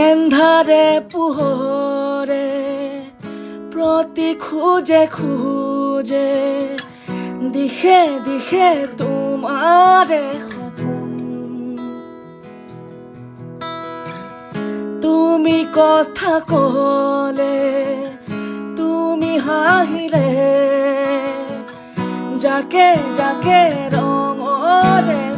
এন্ধাৰে পোহৰে প্ৰতি খোজে খোজে দিশে দিশে তোমাৰে সপোন। তুমি কথা ক'লে, তুমি হাঁহিলে, জাকে জাকে ৰঙৰে